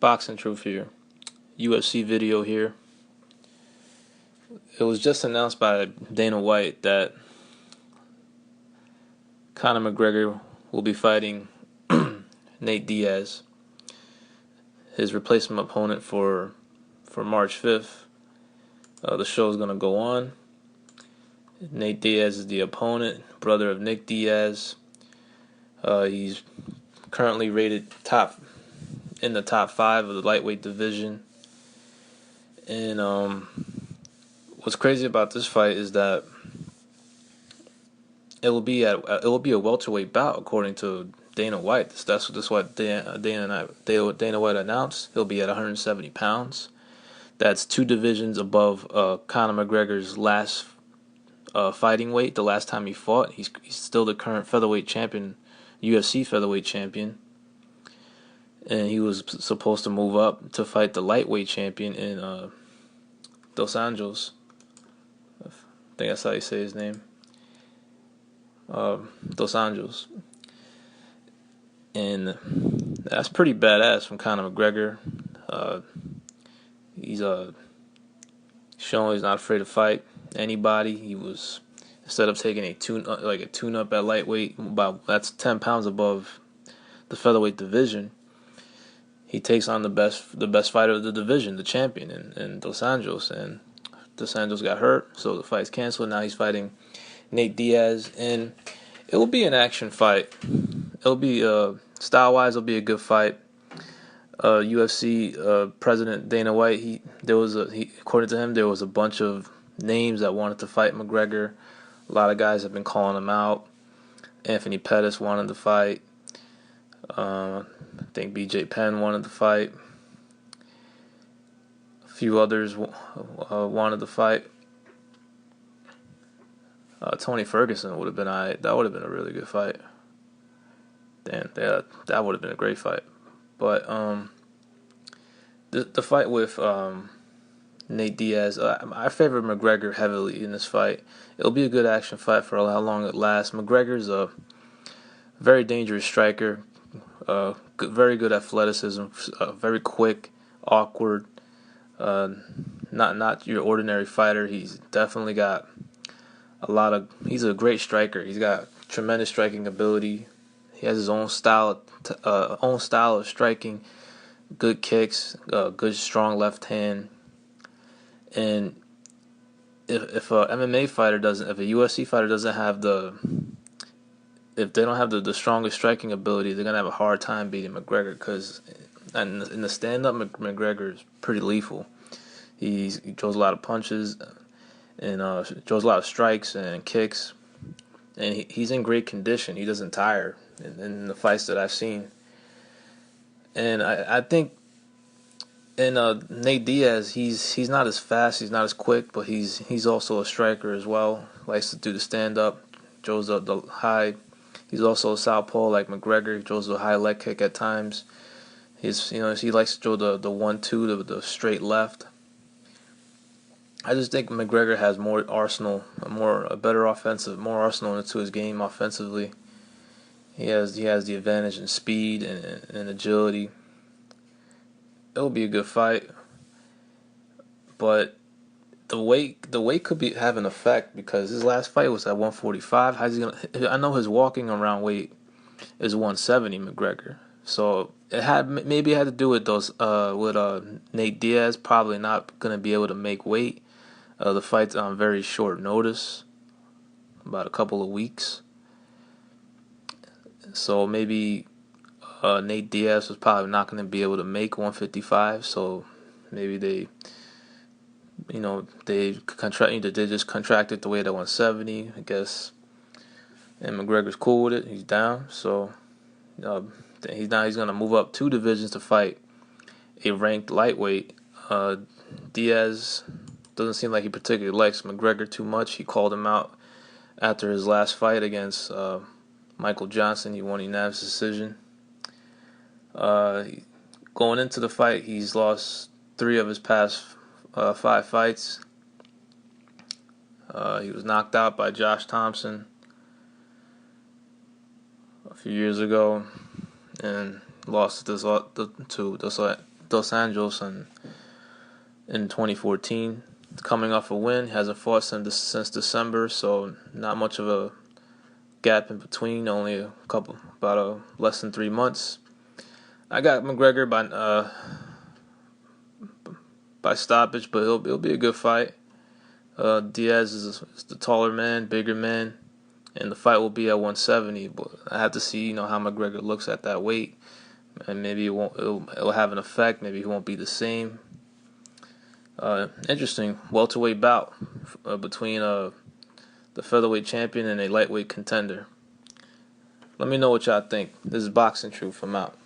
Boxing Truth here. UFC video here. It was just announced by Dana White that Conor McGregor will be fighting Nate Diaz, his replacement opponent for March 5th. The show is going to go on. Nate Diaz is the opponent, brother of Nick Diaz. He's currently rated in the top 5 of the lightweight division. And what's crazy about this fight is that it will be a welterweight bout according to Dana White. That's what Dana White announced. He'll be at 170 pounds. That's 2 divisions above Conor McGregor's last fighting weight. The last time he fought, he's still the current featherweight champion, UFC featherweight champion. And he was supposed to move up to fight the lightweight champion in Los Angeles. I think that's how you say his name. Los Angeles. And that's pretty badass from Conor McGregor. He's showing he's not afraid to fight anybody. He was, instead of taking a tune-up at lightweight, that's 10 pounds above the featherweight division, he takes on the best fighter of the division, the champion in Los Angeles. And Los Angeles got hurt, so the fight's canceled. Now he's fighting Nate Diaz, and it will be an action fight. It'll be style-wise, it'll be a good fight. UFC President Dana White, according to him, there was a bunch of names that wanted to fight McGregor. A lot of guys have been calling him out. Anthony Pettis wanted to fight. I think BJ Penn wanted to fight. A few others wanted to fight. Tony Ferguson would have been that would have been a really good fight. Damn, that would have been a great fight. But the fight with Nate Diaz, I favor McGregor heavily in this fight. It'll be a good action fight for how long it lasts. McGregor's a very dangerous striker, very good athleticism, very quick, awkward. Not your ordinary fighter. He's definitely got he's a great striker. He's got tremendous striking ability. He has his own style of striking, good kicks, good strong left hand. And if a UFC fighter doesn't have if they don't have the strongest striking ability, they're gonna have a hard time beating McGregor, because in the stand up, McGregor is pretty lethal. He throws a lot of punches and throws a lot of strikes and kicks, and he's in great condition. He doesn't tire in the fights that I've seen. And I think Nate Diaz, he's not as fast, he's not as quick, but he's also a striker as well. Likes to do the stand up, throws up the high. He's also a southpaw like McGregor. He throws a high leg kick at times. He likes to throw the 1-2, the straight left. I just think McGregor has more arsenal, a better offensive, more arsenal into his game offensively. He has the advantage in speed and agility. It'll be a good fight, but the weight could have an effect, because his last fight was at 145. How's he gonna? I know his walking around weight is 170, McGregor. So maybe it had to do with Nate Diaz probably not gonna be able to make weight. The fight's on very short notice, about a couple of weeks. So maybe Nate Diaz was probably not going to be able to make 155. So maybe they just contracted the weight at 170, I guess. And McGregor's cool with it. He's down. So he's going to move up 2 divisions to fight a ranked lightweight. Diaz doesn't seem like he particularly likes McGregor too much. He called him out after his last fight against Michael Johnson. He won a unanimous decision. Going into the fight, he's lost 3 of his past 5 fights. He was knocked out by Josh Thompson a few years ago, and lost to Dos Anjos in 2014. Coming off a win, hasn't fought since December, so not much of a gap in between. Only about less than 3 months. I got McGregor by stoppage, but it'll be a good fight. Diaz is the taller man, bigger man, and the fight will be at 170. But I have to see, how McGregor looks at that weight, and maybe it'll have an effect. Maybe he won't be the same. Interesting welterweight bout between the featherweight champion and a lightweight contender. Let me know what y'all think. This is Boxing Truth. I'm out.